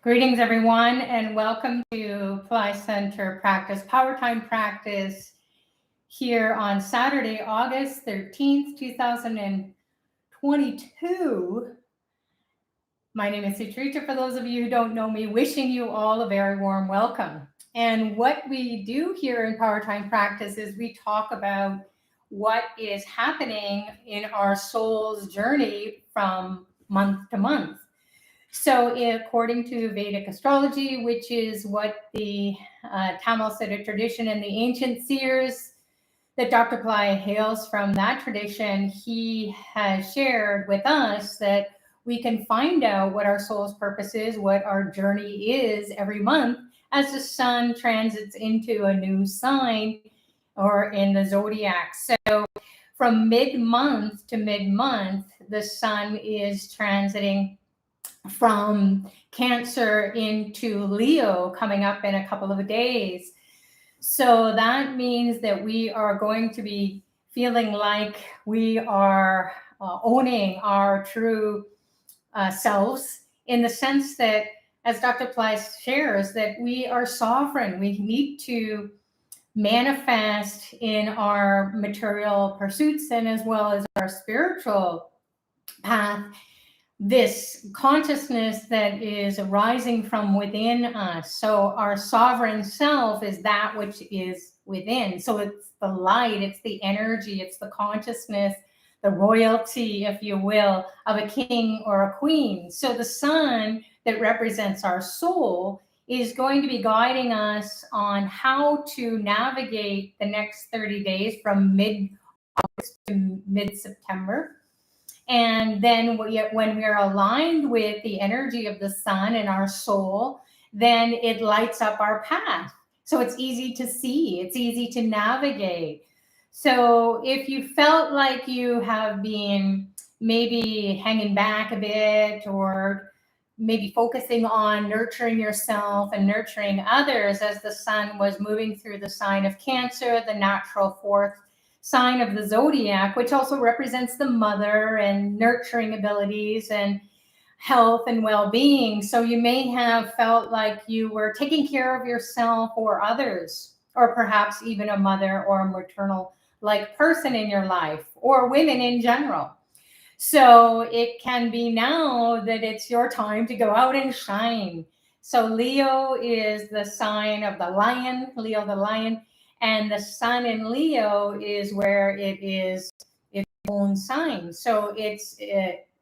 Greetings, everyone, and welcome to Pillai Center Practice, Powertime Practice here on Saturday, August 13th, 2022. My name is Sucharita, for those of you who don't know me, wishing you all a very warm welcome. And what we do here in Powertime Practice is we talk about what is happening in our soul's journey from month to month. So according to Vedic astrology, which is what the Tamil Siddha tradition and the ancient seers that Dr. Pillai hails from that tradition, he has shared with us that we can find out what our soul's purpose is, what our journey is every month as the sun transits into a new sign or in the zodiac. So from mid-month to mid-month, the sun is transiting from Cancer into Leo coming up in a couple of days. So that means that we are going to be feeling like we are owning our true selves, in the sense that, as Dr. Pillai shares, that we are sovereign. We need to manifest in our material pursuits and as well as our spiritual path this consciousness that is arising from within us. So our sovereign self is that which is within. So it's the light, it's the energy, it's the consciousness, the royalty, if you will, of a king or a queen. So the sun that represents our soul is going to be guiding us on how to navigate the next 30 days from mid-August to mid-September. And then when we're aligned with the energy of the sun and our soul, then it lights up our path. So it's easy to see, it's easy to navigate. So if you felt like you have been maybe hanging back a bit, or maybe focusing on nurturing yourself and nurturing others as the sun was moving through the sign of Cancer, the natural fourth sign of the zodiac, which also represents the mother and nurturing abilities and health and well-being. So you may have felt like you were taking care of yourself or others, or perhaps even a mother or a maternal-like person in your life, or women in general. So it can be now that it's your time to go out and shine. So Leo is the sign of the lion, Leo the lion. And the sun in Leo is where it is its own sign. So it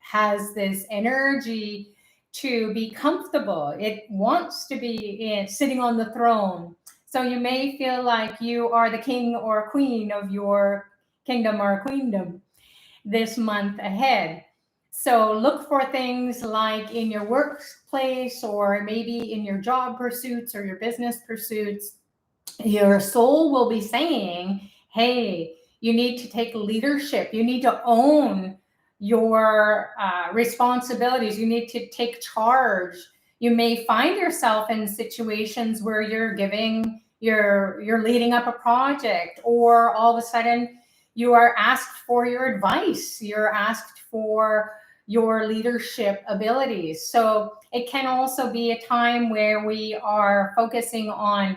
has this energy to be comfortable. It wants to be sitting on the throne. So you may feel like you are the king or queen of your kingdom or queendom this month ahead. So look for things like in your workplace, or maybe in your job pursuits or your business pursuits. Your soul will be saying, hey, you need to take leadership. You need to own your responsibilities. You need to take charge. You may find yourself in situations where you're leading up a project, or all of a sudden you are asked for your advice. You're asked for your leadership abilities. So it can also be a time where we are focusing on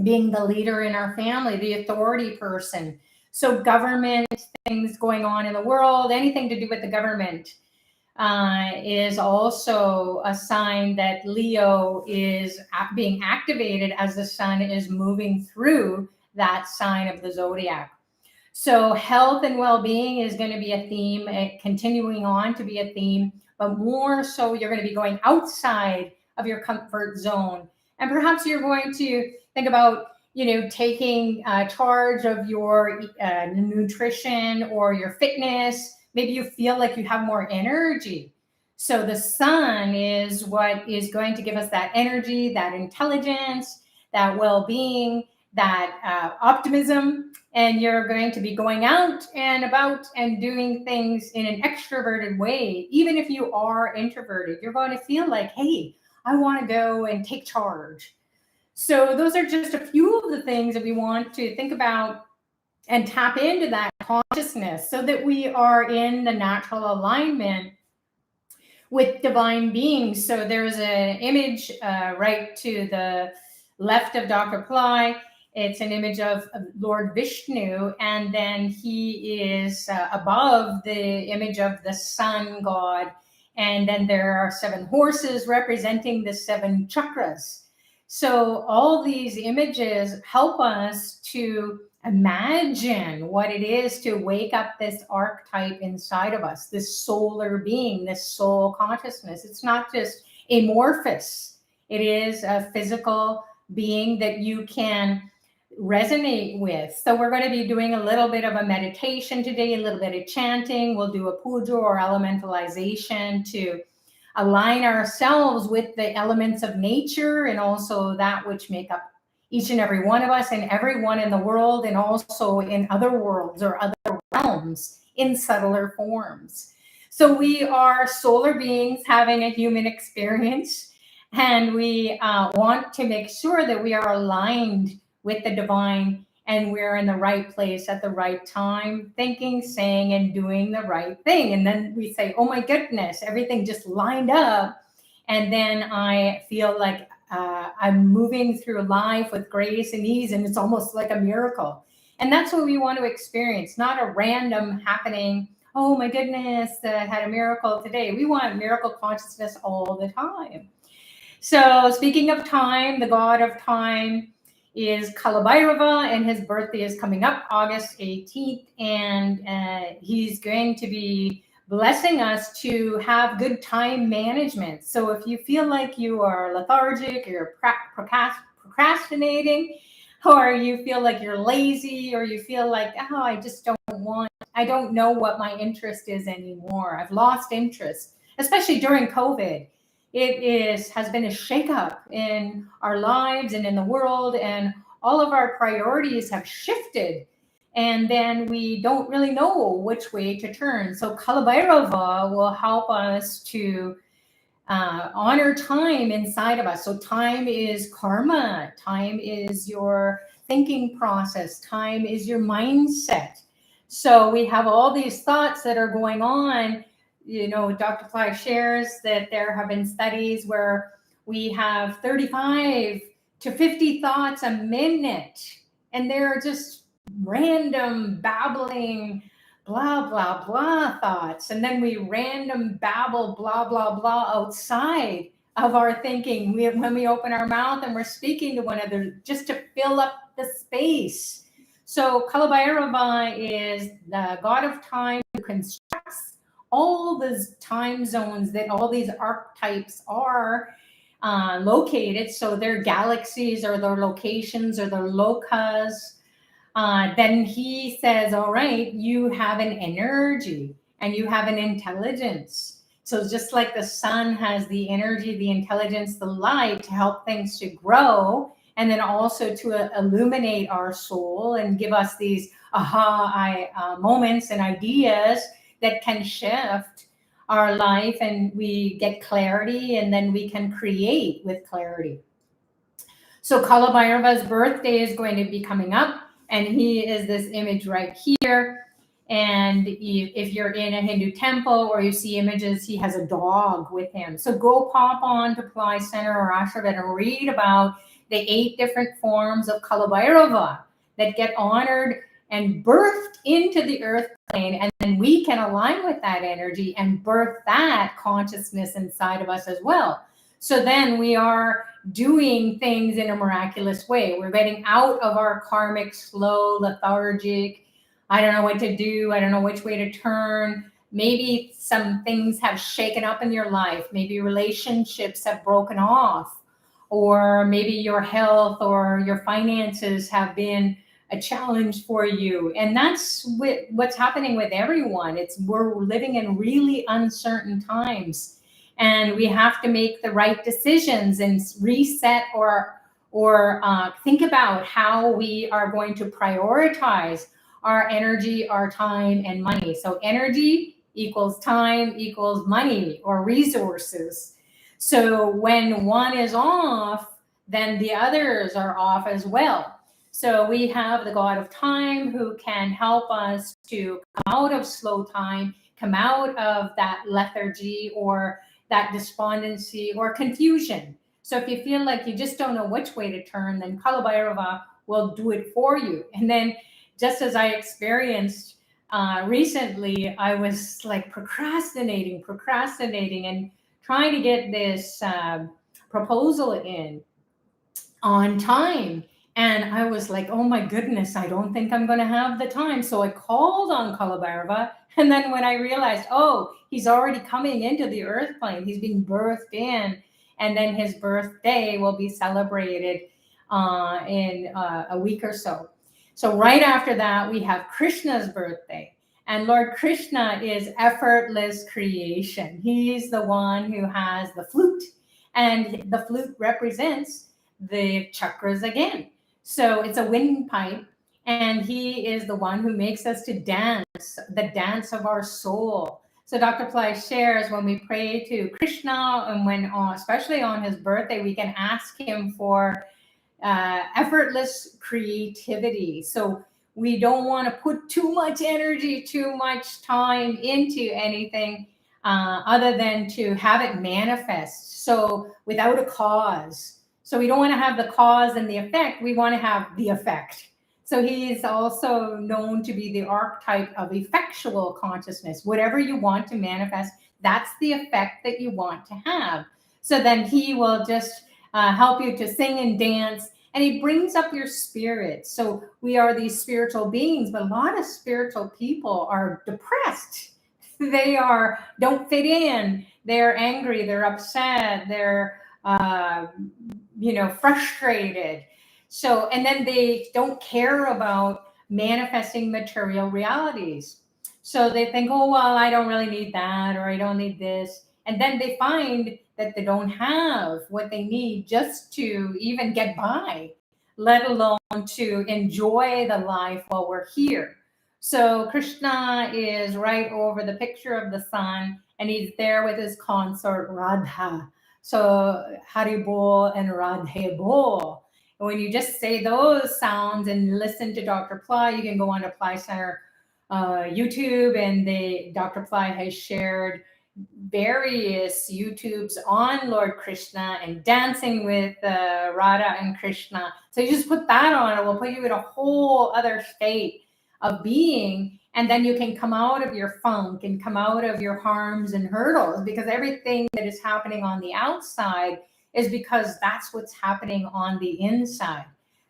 being the leader in our family, the authority person. So government, things going on in the world, anything to do with the government is also a sign that Leo is being activated as the sun is moving through that sign of the zodiac. So health and well-being is going to be a theme, continuing on to be a theme, but more so you're going to be going outside of your comfort zone. And perhaps you're going to think about, taking charge of your nutrition or your fitness. Maybe you feel like you have more energy. So the sun is what is going to give us that energy, that intelligence, that well-being, that optimism. And you're going to be going out and about and doing things in an extroverted way. Even if you are introverted, you're going to feel like, hey, I want to go and take charge. So those are just a few of the things that we want to think about and tap into that consciousness, so that we are in the natural alignment with divine beings. So there's an image right to the left of Dr. Pillai. It's an image of Lord Vishnu, and then he is above the image of the sun god. And then there are 7 horses representing the 7 chakras. So all these images help us to imagine what it is to wake up this archetype inside of us, this solar being, this soul consciousness. It's not just amorphous. It is a physical being that you can resonate with. So we're going to be doing a little bit of a meditation today, a little bit of chanting. We'll do a puja or elementalization to align ourselves with the elements of nature and also that which make up each and every one of us and everyone in the world, and also in other worlds or other realms in subtler forms. So we are solar beings having a human experience, and we want to make sure that we are aligned with the divine and we're in the right place at the right time, thinking, saying, and doing the right thing. And then we say, oh my goodness, everything just lined up. And then I feel like I'm moving through life with grace and ease, and it's almost like a miracle. And that's what we want to experience, not a random happening. Oh my goodness, I had a miracle today. We want miracle consciousness all the time. So speaking of time, the god of time is Kalabhairava, and his birthday is coming up August 18th. And he's going to be blessing us to have good time management. So if you feel like you are lethargic, or you're procrastinating, or you feel like you're lazy, or you feel like, oh, I don't know what my interest is anymore. I've lost interest, especially during COVID. Has been a shakeup in our lives and in the world, and all of our priorities have shifted. And then we don't really know which way to turn. So Kalabhairava will help us to honor time inside of us. So time is karma. Time is your thinking process. Time is your mindset. So we have all these thoughts that are going on. You know, Dr. Pillai shares that there have been studies where we have 35 to 50 thoughts a minute, and they're just random babbling blah blah blah thoughts, and then we random babble blah blah blah outside of our thinking when we open our mouth and we're speaking to one another just to fill up the space. So Kalabhairava is the god of time who constructs all these time zones that all these archetypes are located. So their galaxies or their locations or their lokas. Then he says, all right, you have an energy and you have an intelligence. So just like the sun has the energy, the intelligence, the light to help things to grow, and then also to illuminate our soul and give us these moments and ideas that can shift our life, and we get clarity, and then we can create with clarity. So Kalabhairava's birthday is going to be coming up, and he is this image right here. And if you're in a Hindu temple or you see images, he has a dog with him. So go pop on to Pillai Center or Ashravet and read about the 8 different forms of Kalabhairava that get honored and birthed into the earth plane. And then we can align with that energy and birth that consciousness inside of us as well. So then we are doing things in a miraculous way. We're getting out of our karmic, slow, lethargic, I don't know what to do, I don't know which way to turn. Maybe some things have shaken up in your life. Maybe relationships have broken off, or maybe your health or your finances have been a challenge for you. And that's what's happening with everyone. We're living in really uncertain times, and we have to make the right decisions and reset or think about how we are going to prioritize our energy, our time, and money. So energy equals time equals money or resources. So when one is off, then the others are off as well. So we have the god of time who can help us to come out of slow time, come out of that lethargy or that despondency or confusion. So if you feel like you just don't know which way to turn, then Kalabhairava will do it for you. And then just as I experienced recently, I was like procrastinating and trying to get this proposal in on time. And I was like, oh my goodness, I don't think I'm going to have the time. So I called on Kalabhairava. And then when I realized, oh, he's already coming into the earth plane, he's being birthed in, and then his birthday will be celebrated in a week or so. So right after that, we have Krishna's birthday. And Lord Krishna is effortless creation. He's the one who has the flute, and the flute represents the chakras again. So it's a windpipe, and he is the one who makes us to dance, the dance of our soul. So Dr. Pillai shares when we pray to Krishna, and when especially on his birthday, we can ask him for effortless creativity. So we don't want to put too much energy, too much time into anything other than to have it manifest. So without a cause. So we don't want to have the cause and the effect. We want to have the effect. So he is also known to be the archetype of effectual consciousness. Whatever you want to manifest, that's the effect that you want to have. So then he will just help you to sing and dance, and he brings up your spirit. So we are these spiritual beings, but a lot of spiritual people are depressed. They don't fit in. They're angry. They're upset. They're frustrated. So, and then they don't care about manifesting material realities. So they think, oh, well, I don't really need that, or I don't need this. And then they find that they don't have what they need just to even get by, let alone to enjoy the life while we're here. So Krishna is right over the picture of the sun, and he's there with his consort Radha. So Hari Bol and Radhe Bol. And when you just say those sounds and listen to Dr. Pillai, you can go on to Pillai Center YouTube, and Dr. Pillai has shared various YouTubes on Lord Krishna and dancing with Radha and Krishna. So you just put that on, it will put you in a whole other state of being. And then you can come out of your funk and come out of your harms and hurdles, because everything that is happening on the outside is because that's what's happening on the inside.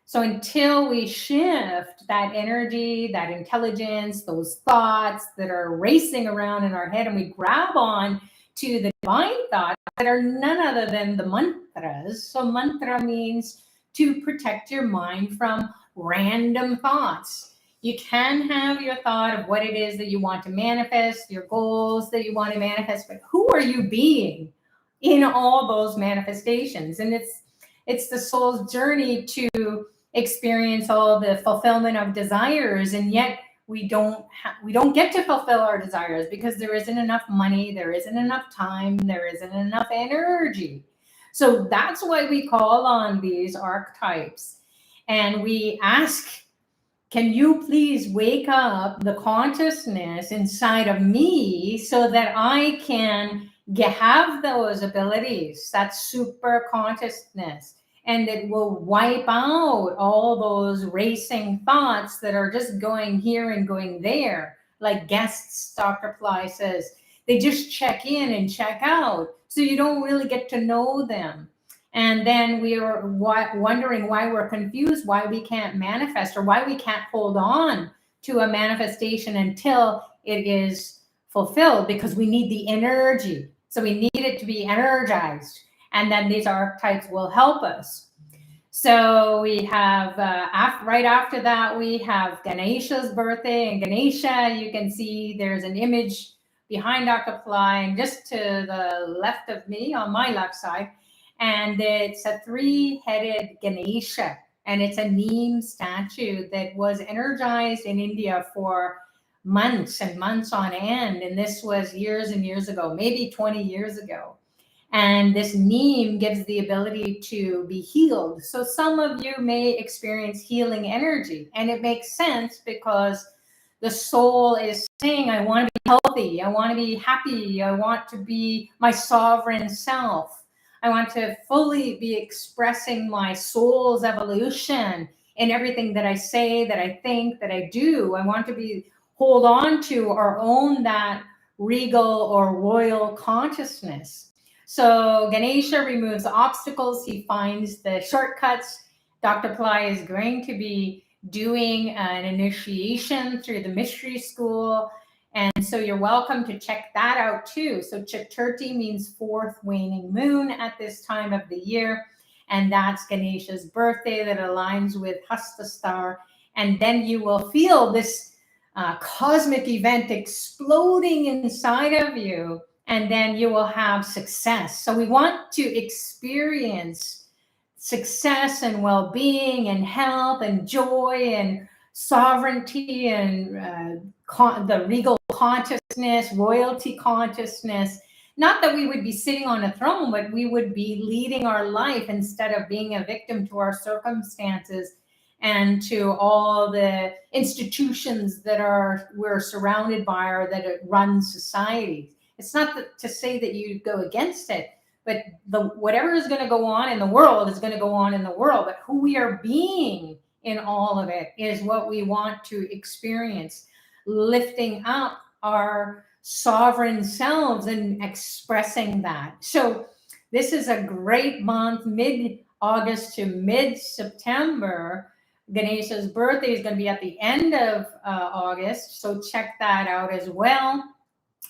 So until we shift that energy, that intelligence, those thoughts that are racing around in our head, and we grab on to the divine thoughts that are none other than the mantras. So mantra means to protect your mind from random thoughts. You can have your thought of what it is that you want to manifest, your goals that you want to manifest, but who are you being in all those manifestations? And it's the soul's journey to experience all the fulfillment of desires, and yet we don't get to fulfill our desires because there isn't enough money, there isn't enough time, there isn't enough energy. So that's why we call on these archetypes, and we ask, can you please wake up the consciousness inside of me so that I can have those abilities, that super consciousness, and it will wipe out all those racing thoughts that are just going here and going there. Like guests, Dr. Pillai says, they just check in and check out. So you don't really get to know them. And then we are wondering why we're confused, why we can't manifest, or why we can't hold on to a manifestation until it is fulfilled, because we need the energy. So we need it to be energized. And then these archetypes will help us. So we have, right after that, we have Ganesha's birthday. And Ganesha, you can see there's an image behind Dr. Pillai, and just to the left of me, on my left side. And it's a 3-headed Ganesha. And it's a neem statue that was energized in India for months and months on end. And this was years and years ago, maybe 20 years ago. And this neem gives the ability to be healed. So some of you may experience healing energy, and it makes sense because the soul is saying, I want to be healthy, I want to be happy, I want to be my sovereign self. I want to fully be expressing my soul's evolution in everything that I say, that I think, that I do. I want to hold on to or own that regal or royal consciousness. So Ganesha removes obstacles. He finds the shortcuts. Dr. Pillai is going to be doing an initiation through the mystery school. And so you're welcome to check that out too. So Chaturthi means fourth waning moon at this time of the year. And that's Ganesha's birthday that aligns with Hasta Star. And then you will feel this cosmic event exploding inside of you. And then you will have success. So we want to experience success and well-being and health and joy and sovereignty and the regal consciousness, royalty consciousness. Not that we would be sitting on a throne, but we would be leading our life instead of being a victim to our circumstances and to all the institutions that we're surrounded by or that run society. It's not to say that you go against it, but whatever is going to go on in the world is going to go on in the world. But who we are being in all of it is what we want to experience, lifting up our sovereign selves and expressing that. So this is a great month, mid-August to mid-September. Ganesha's birthday is going to be at the end of August. So check that out as well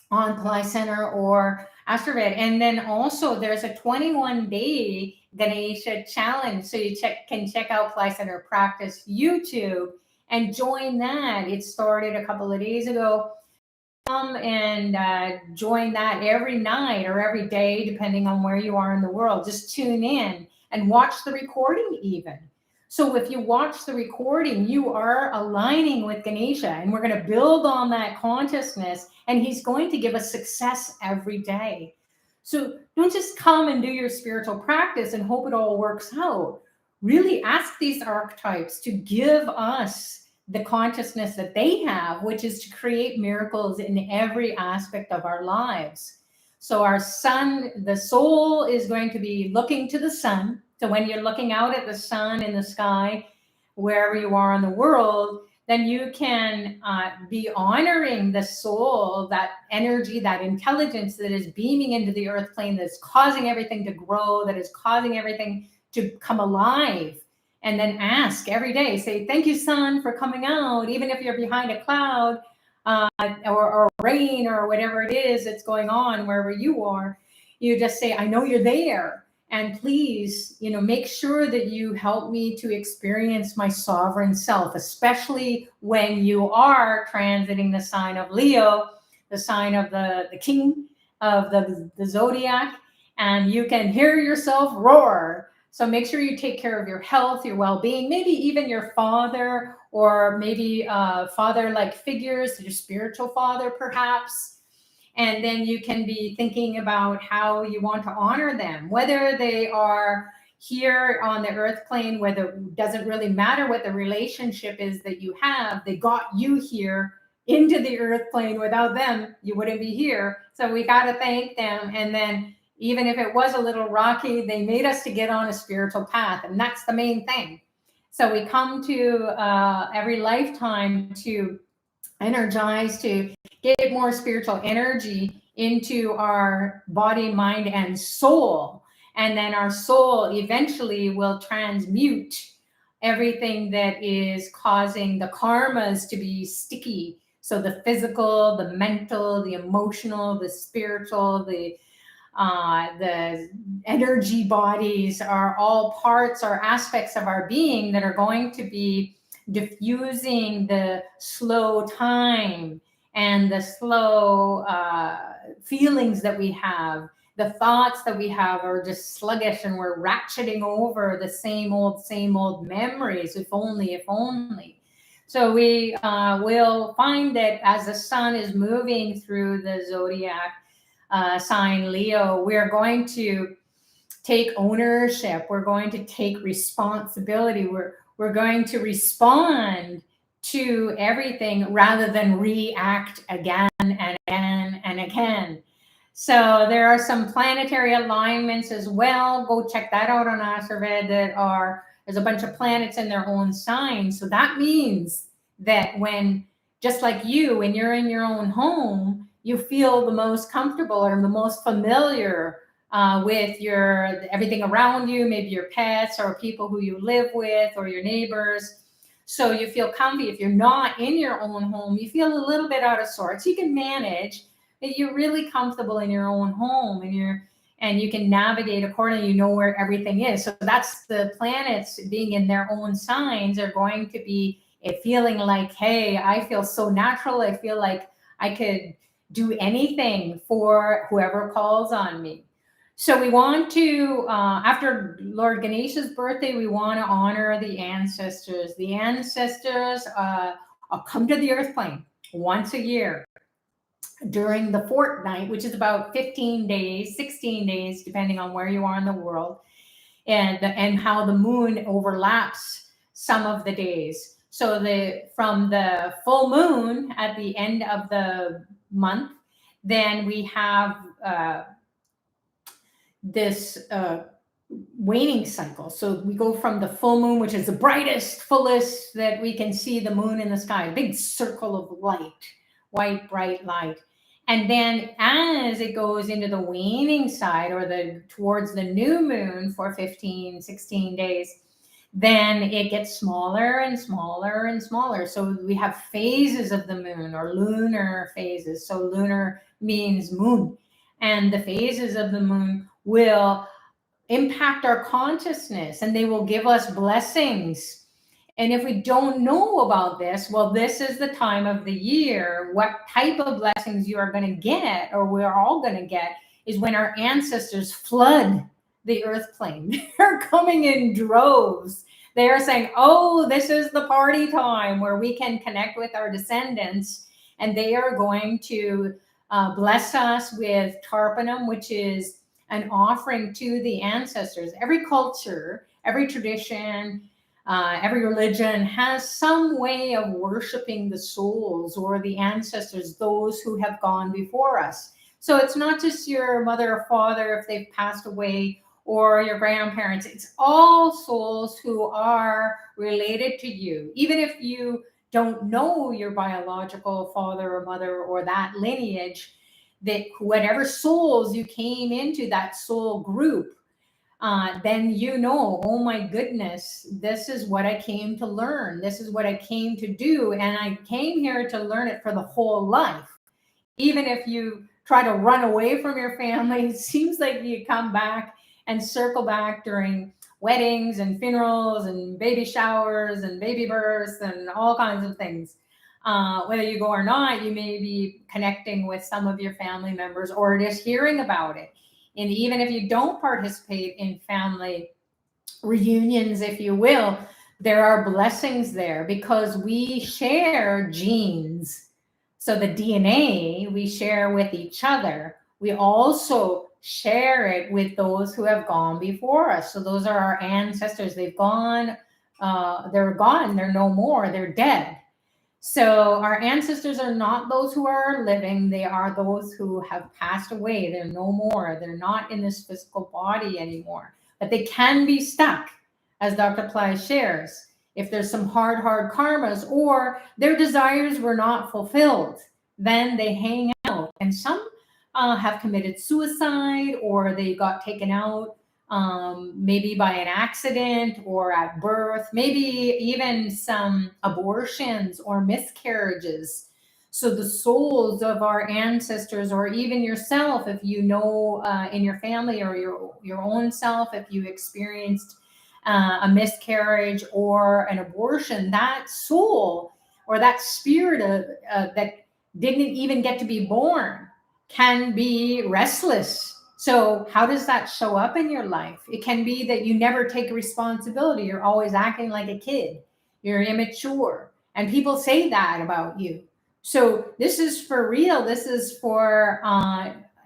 on Pillai Center or Astrovid. And then also there's a 21-day Ganesha challenge. So you can check out Pillai Center Practice YouTube and join that. It started a couple of days ago. Come and join that every night or every day, depending on where you are in the world. Just tune in and watch the recording even. So if you watch the recording, you are aligning with Ganesha, and we're going to build on that consciousness, and he's going to give us success every day. So don't just come and do your spiritual practice and hope it all works out. Really ask these archetypes to give us the consciousness that they have, which is to create miracles in every aspect of our lives. So our sun, the soul is going to be looking to the sun. So when you're looking out at the sun in the sky, wherever you are in the world, then you can be honoring the soul, that energy, that intelligence that is beaming into the earth plane, that's causing everything to grow, that is causing everything to come alive. And then ask every day, say, thank you, sun, for coming out, even if you're behind a cloud or rain or whatever it is that's going on wherever you are. You just say, I know you're there. And please, make sure that you help me to experience my sovereign self, especially when you are transiting the sign of Leo, the sign of the king of the zodiac, and you can hear yourself roar. So make sure you take care of your health, your well-being, maybe even your father, or maybe father-like figures, your spiritual father perhaps. And then you can be thinking about how you want to honor them, whether they are here on the earth plane, whether it doesn't really matter what the relationship is that you have. They got you here into the earth plane. Without them, you wouldn't be here. So we got to thank them. And then even if it was a little rocky, they made us to get on a spiritual path. And that's the main thing. So we come to every lifetime to energize, to get more spiritual energy into our body, mind, and soul. And then our soul eventually will transmute everything that is causing the karmas to be sticky. So the physical, the mental, the emotional, the spiritual, the energy bodies are all parts or aspects of our being that are going to be diffusing the slow time and the slow feelings that we have. The thoughts that we have are just sluggish, and we're ratcheting over the same old memories. If only. So we will find that as the sun is moving through the zodiac sign Leo, we're going to take ownership. We're going to take responsibility. We're going to respond to everything rather than react again and again and again. So there are some planetary alignments as well. Go check that out on Astravad. There's a bunch of planets in their own signs. So that means that when, just like you, when you're in your own home, you feel the most comfortable or the most familiar with everything around you, maybe your pets or people who you live with or your neighbors. So you feel comfy. If you're not in your own home, you feel a little bit out of sorts. You can manage, but you're really comfortable in your own home, and you can navigate accordingly. You know where everything is. So that's the planets being in their own signs are going to be a feeling like, hey, I feel so natural. I feel like I could do anything for whoever calls on me. So we want to, after Lord Ganesha's birthday, we want to honor the ancestors. The ancestors come to the earth plane once a year during the fortnight, which is about 15 days, 16 days, depending on where you are in the world, and how the moon overlaps some of the days. So from the full moon at the end of the month, then we have this waning cycle. So we go from the full moon, which is the brightest, fullest that we can see the moon in the sky, a big circle of light, white, bright light. And then as it goes into the waning side or towards the new moon for 15, 16 days, then it gets smaller and smaller and smaller. So we have phases of the moon or lunar phases. So lunar means moon. And the phases of the moon will impact our consciousness and they will give us blessings. And if we don't know about this, well, this is the time of the year. What type of blessings you are going to get, or we're all going to get, is when our ancestors flood the earth plane. They're coming in droves. They are saying, oh, this is the party time where we can connect with our descendants. And they are going to bless us with tarpanam, which is an offering to the ancestors. Every culture, every tradition, every religion has some way of worshiping the souls or the ancestors, those who have gone before us. So it's not just your mother or father if they've passed away, or your grandparents. It's all souls who are related to you. Even if you don't know your biological father or mother or that lineage, that whatever souls you came into that soul group, then you know, oh my goodness, this is what I came to learn. This is what I came to do. And I came here to learn it for the whole life. Even if you try to run away from your family, it seems like you come back and circle back during weddings and funerals and baby showers and baby births and all kinds of things. Whether you go or not, you may be connecting with some of your family members or just hearing about it. And even if you don't participate in family reunions, if you will, there are blessings there because we share genes. So the DNA we share with each other. We also share it with those who have gone before us. So those are our ancestors. They've gone, they're gone, they're no more, they're dead. So our ancestors are not those who are living. They are those who have passed away. They're no more. They're not in this physical body anymore. But they can be stuck, as Dr. Pillai shares, if there's some hard karmas or their desires were not fulfilled. Then they hang out. And some have committed suicide or they got taken out maybe by an accident or at birth, maybe even some abortions or miscarriages. So the souls of our ancestors, or even yourself, if you know in your family or your own self, if you experienced a miscarriage or an abortion, that soul or that spirit that didn't even get to be born can be restless. So how does that show up in your life? It can be that you never take responsibility. You're always acting like a kid. You're immature. And people say that about you. So this is for real. This is for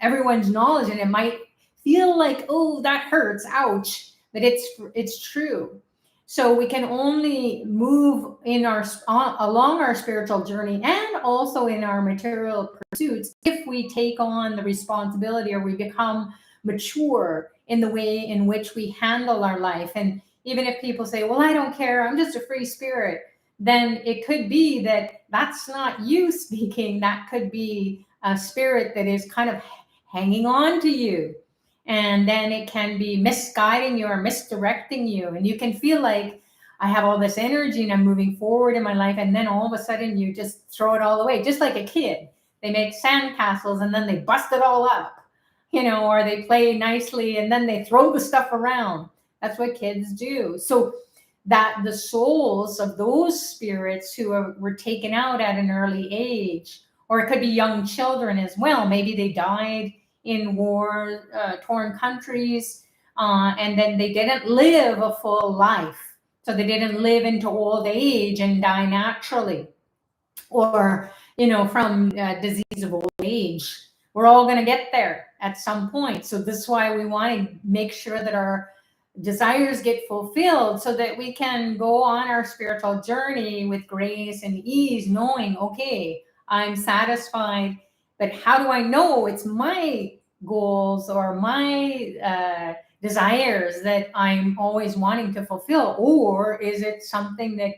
everyone's knowledge. And it might feel like, oh, that hurts. Ouch. But it's true. So we can only move in along our spiritual journey and also in our material pursuits if we take on the responsibility, or we become mature in the way in which we handle our life. And even if people say, well, I don't care, I'm just a free spirit, then it could be that that's not you speaking. That could be a spirit that is kind of hanging on to you. And then it can be misguiding you or misdirecting you. And you can feel like, I have all this energy and I'm moving forward in my life. And then all of a sudden you just throw it all away, just like a kid. They make sandcastles and then they bust it all up, or they play nicely and then they throw the stuff around. That's what kids do. So that the souls of those spirits who were taken out at an early age, or it could be young children as well. Maybe they died in war-torn countries, and then they didn't live a full life. So they didn't live into old age and die naturally, or, from disease of old age. We're all going to get there at some point. So this is why we want to make sure that our desires get fulfilled, so that we can go on our spiritual journey with grace and ease, knowing, okay, I'm satisfied, but how do I know it's my goals or my desires that I'm always wanting to fulfill, or is it something that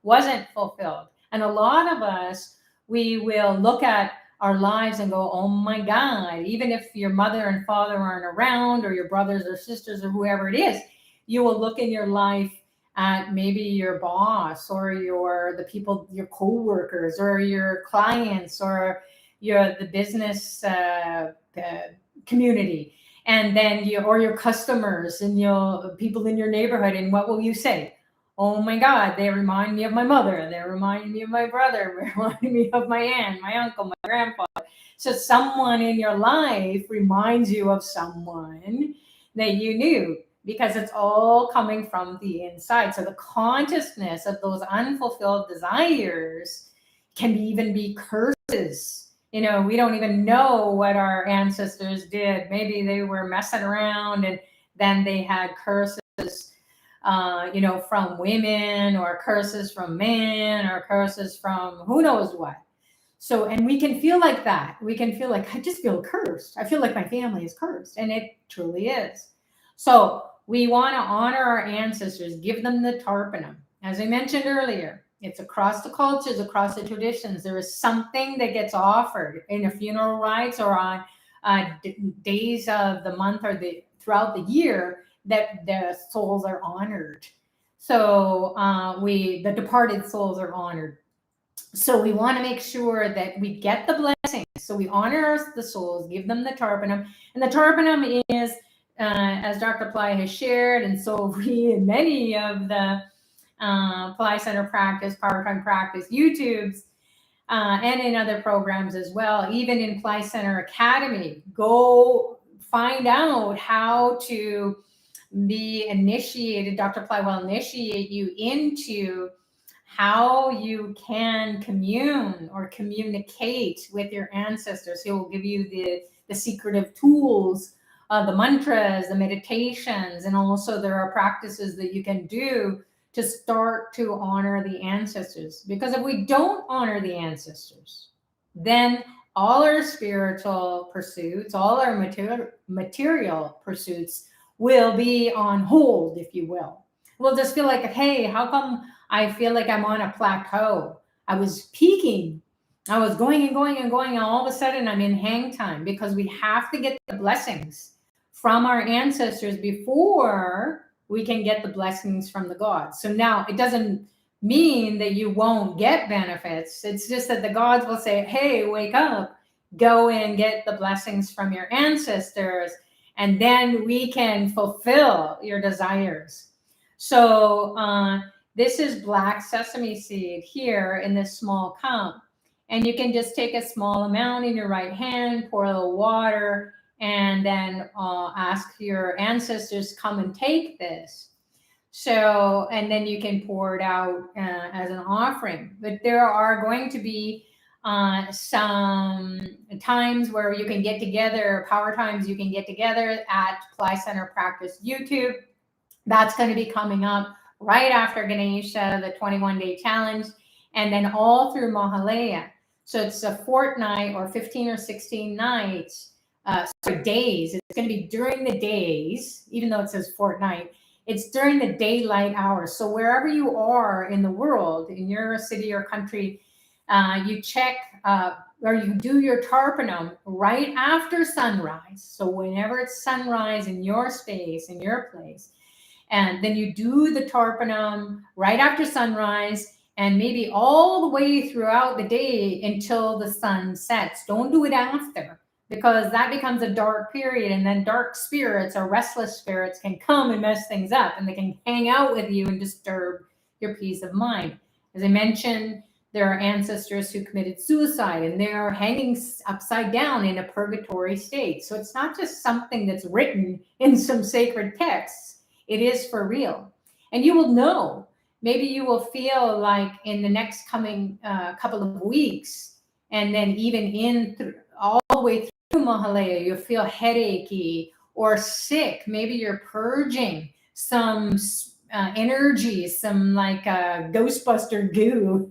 wasn't fulfilled? And a lot of us, we will look at our lives and go, oh my God, even if your mother and father aren't around, or your brothers or sisters or whoever it is, you will look in your life at maybe your boss, or the people, your co-workers, or your clients, or the business community, and then your customers, and people in your neighborhood. And what will you say? Oh my God, they remind me of my mother. They remind me of my brother. They remind me of my aunt, my uncle, my grandfather. So someone in your life reminds you of someone that you knew, because it's all coming from the inside. So the consciousness of those unfulfilled desires can even be curses. We don't even know what our ancestors did. Maybe they were messing around and then they had curses, from women, or curses from men, or curses from who knows what. So, and we can feel like that. We can feel like, I just feel cursed. I feel like my family is cursed, and it truly is. So we want to honor our ancestors, give them the tarpanum. As I mentioned earlier, it's across the cultures, across the traditions. There is something that gets offered in a funeral rites, or on days of the month, or throughout the year, that the souls are honored. So the departed souls are honored. So we want to make sure that we get the blessings. So we honor the souls, give them the tarpanum. And the tarpanum is, as Dr. Pillai has shared, and so we in many of the Pillai Center Practice, Powertime Practice YouTubes, and in other programs as well, even in Pillai Center Academy, go find out how to be initiated. Dr. Pillai will initiate you into how you can commune or communicate with your ancestors. He will give you the secretive tools, the mantras, the meditations, and also there are practices that you can do to start to honor the ancestors. Because if we don't honor the ancestors, then all our spiritual pursuits, all our material pursuits will be on hold, if you will. We'll just feel like, hey, how come I feel like I'm on a plateau? I was peaking. I was going and going and going, and all of a sudden I'm in hang time, because we have to get the blessings from our ancestors before we can get the blessings from the gods. So now it doesn't mean that you won't get benefits. It's just that the gods will say, hey, wake up, go and get the blessings from your ancestors, and then we can fulfill your desires. So this is black sesame seed here in this small cup. And you can just take a small amount in your right hand, pour a little water, and then ask your ancestors, come and take this. So, and then you can pour it out as an offering. But there are going to be some times where you can get together, power times you can get together at Pillai Center Practice YouTube. That's going to be coming up right after Ganesha, the 21-day challenge, and then all through Mahalaya. So it's a fortnight or 15 or 16 nights, days. It's going to be during the days, even though it says fortnight. It's during the daylight hours. So wherever you are in the world, in your city or country, you check or you do your tarpanam right after sunrise. So whenever it's sunrise in your space, in your place, and then you do the tarpanam right after sunrise and maybe all the way throughout the day until the sun sets. Don't do it after, because that becomes a dark period, and then dark spirits or restless spirits can come and mess things up, and they can hang out with you and disturb your peace of mind. As I mentioned, there are ancestors who committed suicide and they're hanging upside down in a purgatory state. So it's not just something that's written in some sacred texts. It is for real. And you will know. Maybe you will feel like in the next coming couple of weeks, and then even all the way through Mahalaya, you'll feel headachy or sick. Maybe you're purging some energy, some like Ghostbuster goo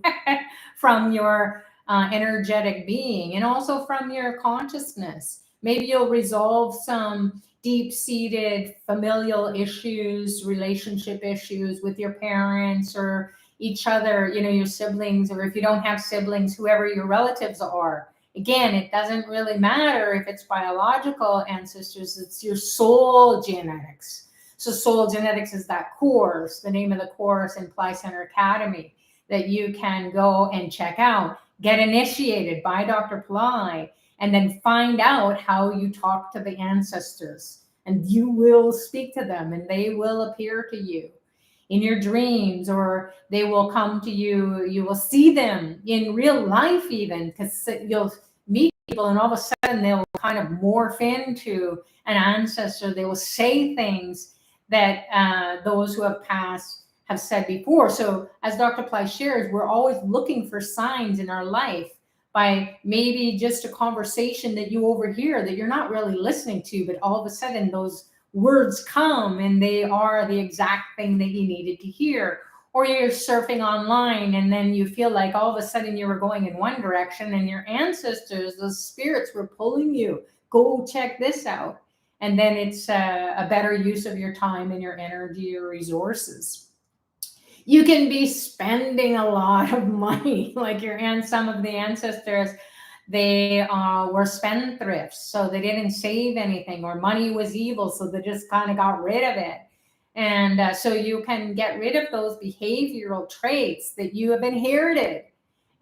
from your energetic being, and also from your consciousness. Maybe you'll resolve some deep-seated familial issues, relationship issues with your parents or each other, your siblings, or if you don't have siblings, whoever your relatives are. Again, it doesn't really matter if it's biological ancestors, it's your soul genetics. So soul genetics is that course. The name of the course in Pillai Center Academy that you can go and check out, get initiated by Dr. Pillai, and then find out how you talk to the ancestors. And you will speak to them and they will appear to you in your dreams, or they will come to you. You will see them in real life even, because you'll meet people and all of a sudden they'll kind of morph into an ancestor. They will say things that those who have passed have said before. So as Dr. Pillai shares, we're always looking for signs in our life by maybe just a conversation that you overhear that you're not really listening to, but all of a sudden those words come and they are the exact thing that you needed to hear. Or you're surfing online and then you feel like all of a sudden you were going in one direction and your ancestors, those spirits, were pulling you. Go check this out. And then it's a better use of your time and your energy or resources. You can be spending a lot of money, like some of the ancestors, they were spendthrifts, so they didn't save anything, or money was evil, so they just kind of got rid of it. And so you can get rid of those behavioral traits that you have inherited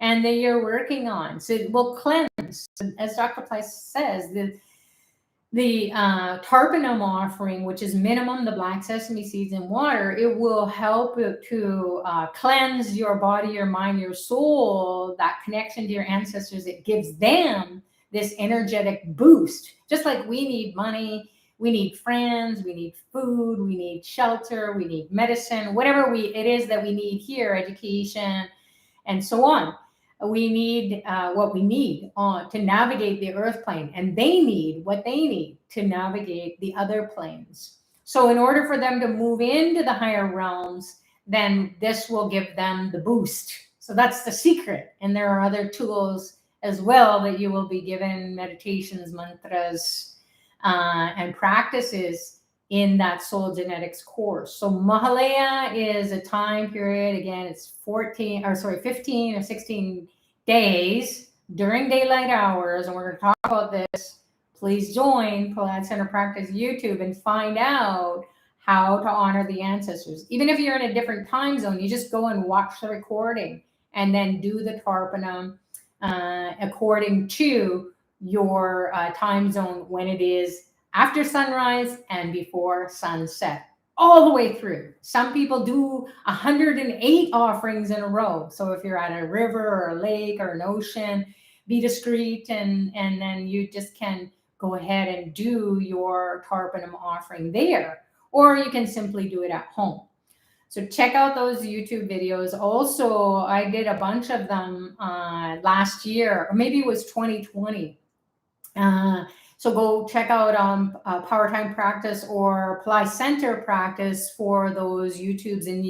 and that you're working on. So it will cleanse. As Dr. Pillai says, the tarpanam offering, which is minimum the black sesame seeds and water, it will help to cleanse your body, your mind, your soul, that connection to your ancestors. It gives them this energetic boost. Just like we need money, we need friends, we need food, we need shelter, we need medicine, whatever it is that we need here, education, and so on. We need what we need to navigate the earth plane, and they need what they need to navigate the other planes. So in order for them to move into the higher realms, then this will give them the boost. So that's the secret. And there are other tools as well that you will be given, meditations, mantras, and practices in that soul genetics course. So Mahalaya is a time period. Again, it's 15 or 16 days during daylight hours. And we're going to talk about this. Please join Pillai Center Practice YouTube and find out how to honor the ancestors. Even if you're in a different time zone, you just go and watch the recording and then do the tarpanam according to your time zone, when it is after sunrise and before sunset, all the way through. Some people do 108 offerings in a row. So if you're at a river or a lake or an ocean, be discreet, and then you just can go ahead and do your tarpanam offering there. Or you can simply do it at home. So check out those YouTube videos. Also, I did a bunch of them last year, or maybe it was 2020. So go check out Powertime Practice or Pillai Center Practice for those YouTubes, and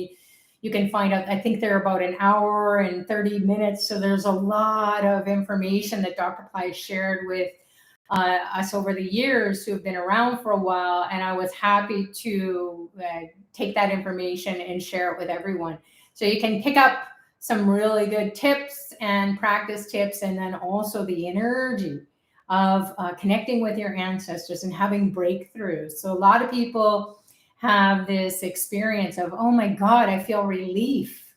You can find out, I think they're about an hour and 30 minutes. So there's a lot of information that Dr. Pillai shared with us over the years who have been around for a while. And I was happy to take that information and share it with everyone. So you can pick up some really good tips and practice tips, and then also the energy of connecting with your ancestors and having breakthroughs. So a lot of people have this experience of, oh my God, I feel relief.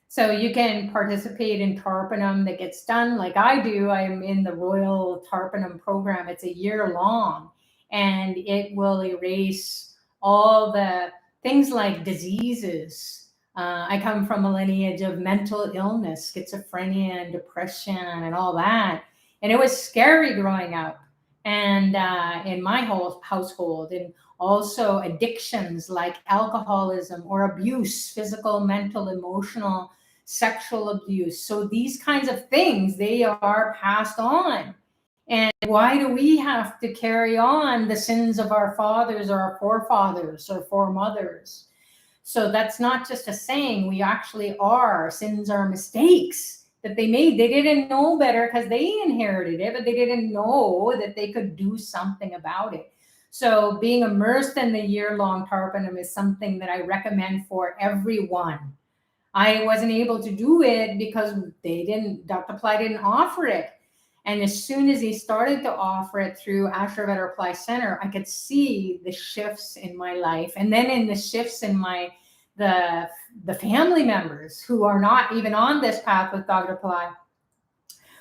So you can participate in Tarpanam that gets done like I do. I'm in the Royal Tarpanam program. It's a year long, and it will erase all the things like diseases. I come from a lineage of mental illness, schizophrenia and depression and all that. And it was scary growing up, and in my whole household, and also addictions like alcoholism or abuse, physical, mental, emotional, sexual abuse. So these kinds of things, they are passed on. And why do we have to carry on the sins of our fathers or our forefathers or foremothers? So that's not just a saying. We actually are. Sins are mistakes that they made. They didn't know better because they inherited it, but they didn't know that they could do something about it. So being immersed in the year-long Tarpanam is something that I recommend for everyone. I wasn't able to do it because Dr. Pillai didn't offer it. And as soon as he started to offer it through Ashraveda Pillai Center, I could see the shifts in my life. And then in the shifts in the family members who are not even on this path with Dr. Pillai,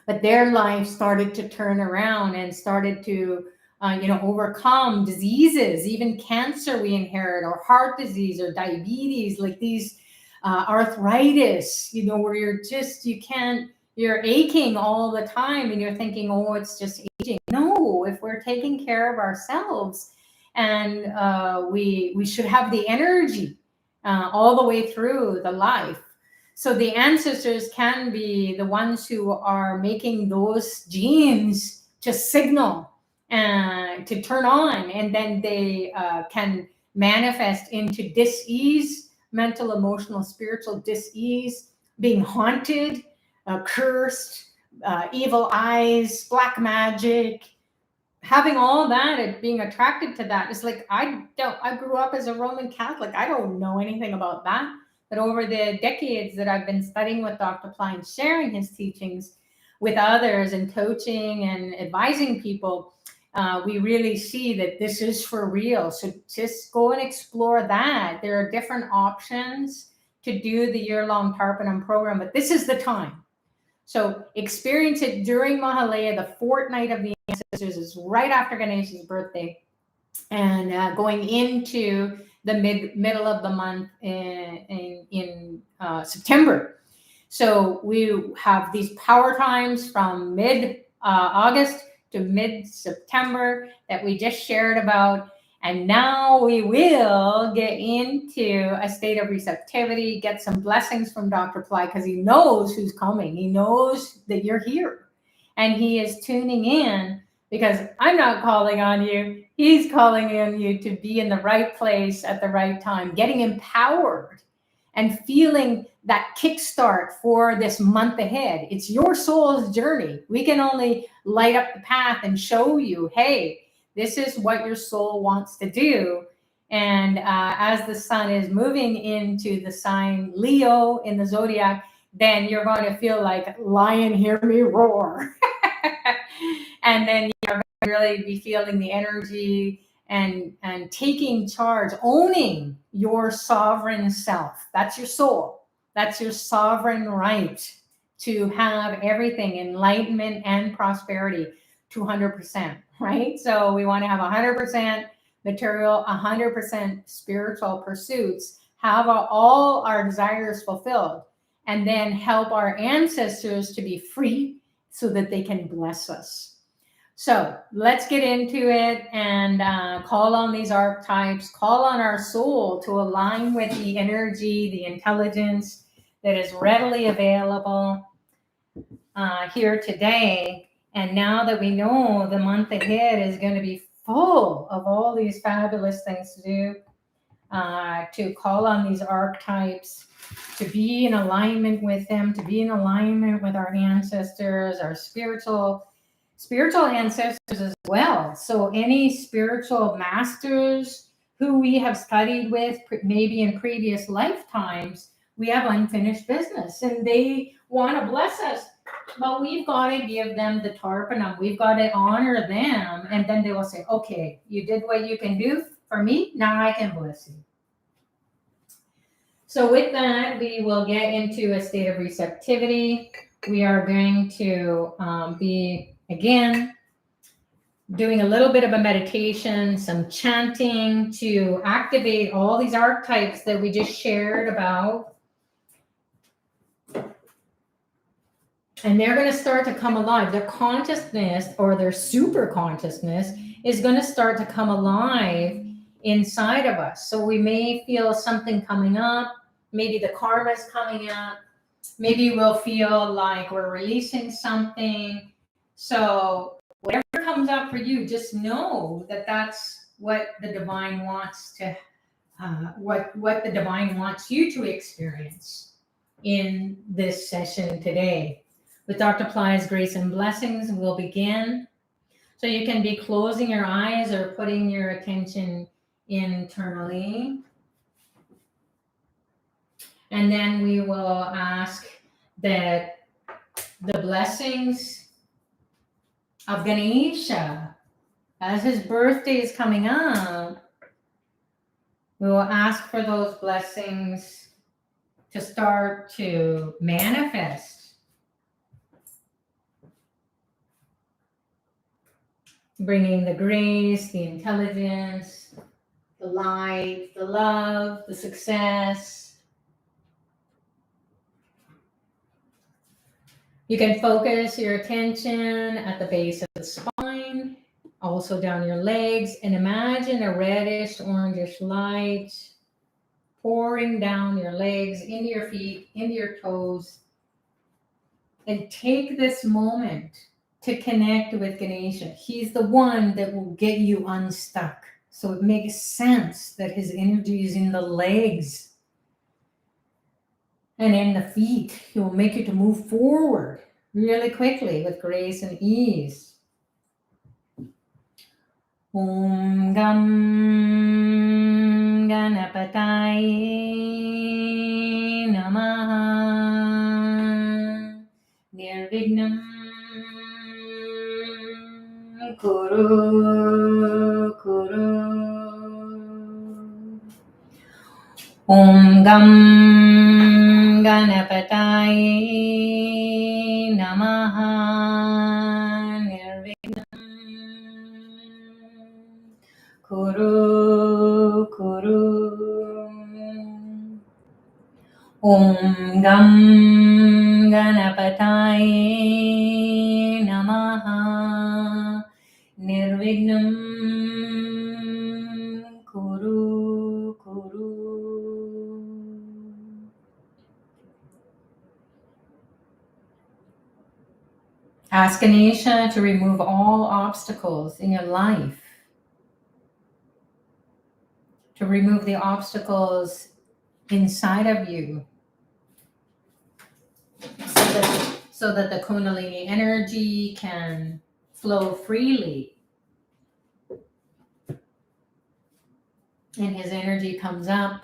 but their life started to turn around and started to overcome diseases, even cancer we inherit, or heart disease or diabetes, like these arthritis, where you're aching all the time and you're thinking, oh, it's just aging. No, if we're taking care of ourselves, and we should have the energy all the way through the life. So the ancestors can be the ones who are making those genes to signal and to turn on, and then they can manifest into dis-ease, mental, emotional, spiritual dis-ease, being haunted, cursed, evil eyes, black magic, having all that and being attracted to that. It's like, I grew up as a Roman Catholic. I don't know anything about that. But over the decades that I've been studying with Dr. Pillai and sharing his teachings with others and coaching and advising people, we really see that this is for real. So just go and explore that. There are different options to do the year-long Tarpanam program, but this is the time. So experience it during Mahalaya. The fortnight of the ancestors is right after Ganesha's birthday, and going into the middle of the month in September. So we have these power times from mid-August to mid-September that we just shared about. And now we will get into a state of receptivity, get some blessings from Dr. Pillai, because he knows who's coming. He knows that you're here. And he is tuning in, because I'm not calling on you. He's calling on you to be in the right place at the right time, getting empowered and feeling that kickstart for this month ahead. It's your soul's journey. We can only light up the path and show you, hey, this is what your soul wants to do. And as the sun is moving into the sign Leo in the zodiac, then you're going to feel like, lion, hear me roar. And then you're going to really be feeling the energy and taking charge, owning your sovereign self. That's your soul. That's your sovereign right to have everything, enlightenment and prosperity, 200%, right? So we want to have 100% material, 100% spiritual pursuits, have all our desires fulfilled, and then help our ancestors to be free so that they can bless us. So let's get into it and call on these archetypes, call on our soul to align with the energy, the intelligence that is readily available here today. And now that we know the month ahead is going to be full of all these fabulous things to do, to call on these archetypes, to be in alignment with them, to be in alignment with our ancestors, our spiritual ancestors as well. So any spiritual masters who we have studied with, maybe in previous lifetimes, we have unfinished business and they want to bless us, but we've got to give them the tarpanam. We've got to honor them. And then they will say, okay, you did what you can do for me. Now I can bless you. So with that, we will get into a state of receptivity. We are going to be, again, doing a little bit of a meditation, some chanting to activate all these archetypes that we just shared about. And they're going to start to come alive. Their consciousness or their super consciousness is going to start to come alive inside of us. So we may feel something coming up. Maybe the karma is coming up. Maybe we'll feel like we're releasing something. So whatever comes up for you, just know that that's what the divine wants to, what the divine wants you to experience in this session today. With Dr. Pillai's grace and blessings, we'll begin. So you can be closing your eyes or putting your attention internally. And then we will ask that the blessings of Ganesha, as his birthday is coming up, we will ask for those blessings to start to manifest. Bringing the grace, the intelligence, the light, the love, the success. You can focus your attention at the base of the spine, also down your legs, and imagine a reddish, orangish light pouring down your legs, into your feet, into your toes. And take this moment to connect with Ganesha. He's the one that will get you unstuck. So it makes sense that his energy is in the legs and in the feet. He will make you to move forward really quickly with grace and ease. Om Gam Ganapataye Namaha Nirvignam Kuru Kuru. Om Gam Ganapataye Namaha Nirvignam Kuru Kuru. Om Gam Ganapataye Namaha Nirvignam Kuru Kuru. Ask Ganesha to remove all obstacles in your life, to remove the obstacles inside of you, so that the Kundalini energy can flow freely. And his energy comes up